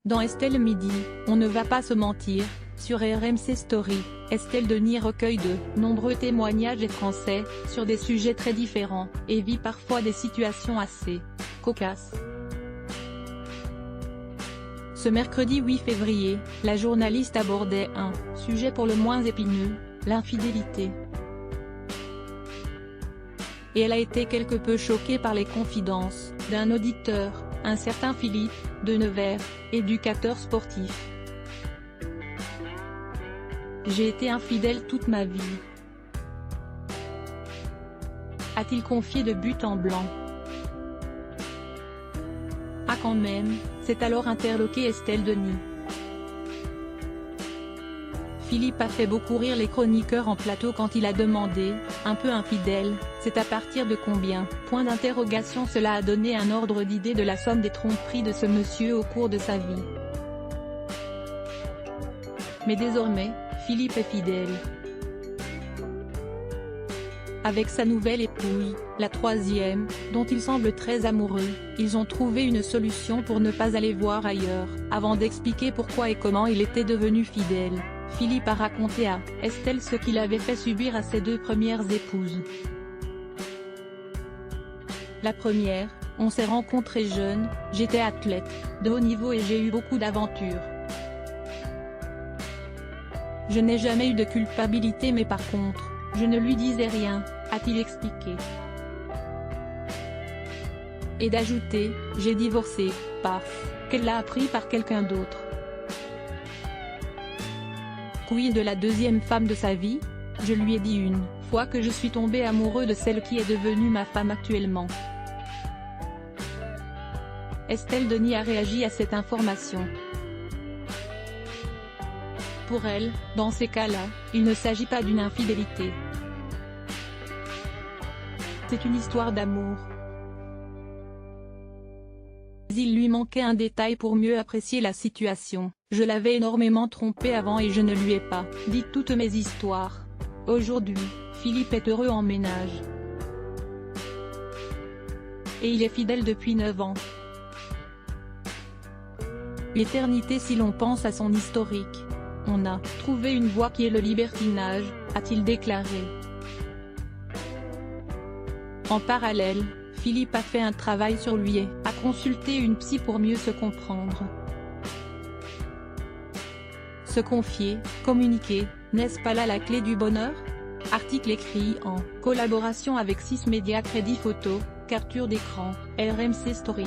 Dans Estelle Midi, on ne va pas se mentir, sur RMC Story, Estelle Denis recueille de nombreux témoignages et français, sur des sujets très différents, et vit parfois des situations assez cocasses. Ce mercredi 8 février, la journaliste abordait un sujet pour le moins épineux, l'infidélité. Et elle a été quelque peu choquée par les confidences d'un auditeur, un certain Philippe, de Nevers, éducateur sportif. J'ai été infidèle toute ma vie, a-t-il confié de but en blanc. Ah quand même, s'est alors interloqué Estelle Denis. Philippe a fait beaucoup rire les chroniqueurs en plateau quand il a demandé, un peu infidèle, c'est à partir de combien, point d'interrogation. Cela a donné un ordre d'idée de la somme des tromperies de ce monsieur au cours de sa vie. Mais désormais, Philippe est fidèle. Avec sa nouvelle épouse, la troisième, dont il semble très amoureux, ils ont trouvé une solution pour ne pas aller voir ailleurs. Avant d'expliquer pourquoi et comment il était devenu fidèle, Philippe a raconté à Estelle ce qu'il avait fait subir à ses deux premières épouses. La première, on s'est rencontrés jeunes, j'étais athlète, de haut niveau et j'ai eu beaucoup d'aventures. Je n'ai jamais eu de culpabilité mais par contre, je ne lui disais rien, a-t-il expliqué. Et d'ajouter, j'ai divorcé, paf, qu'elle l'a appris par quelqu'un d'autre. Quid de la deuxième femme de sa vie? Je lui ai dit une fois que je suis tombé amoureux de celle qui est devenue ma femme actuellement. Estelle Denis a réagi à cette information. Pour elle, dans ces cas-là, il ne s'agit pas d'une infidélité. C'est une histoire d'amour. Il lui manquait un détail pour mieux apprécier la situation. Je l'avais énormément trompé avant et je ne lui ai pas dit toutes mes histoires. Aujourd'hui, Philippe est heureux en ménage. Et il est fidèle depuis 9 ans. L'éternité si l'on pense à son historique. On a trouvé une voie qui est le libertinage, a-t-il déclaré. En parallèle, Philippe a fait un travail sur lui et a consulté une psy pour mieux se comprendre. Se confier, communiquer, n'est-ce pas là la clé du bonheur? Article écrit en collaboration avec 6 médias. Crédit photo, capture d'écran, RMC Story.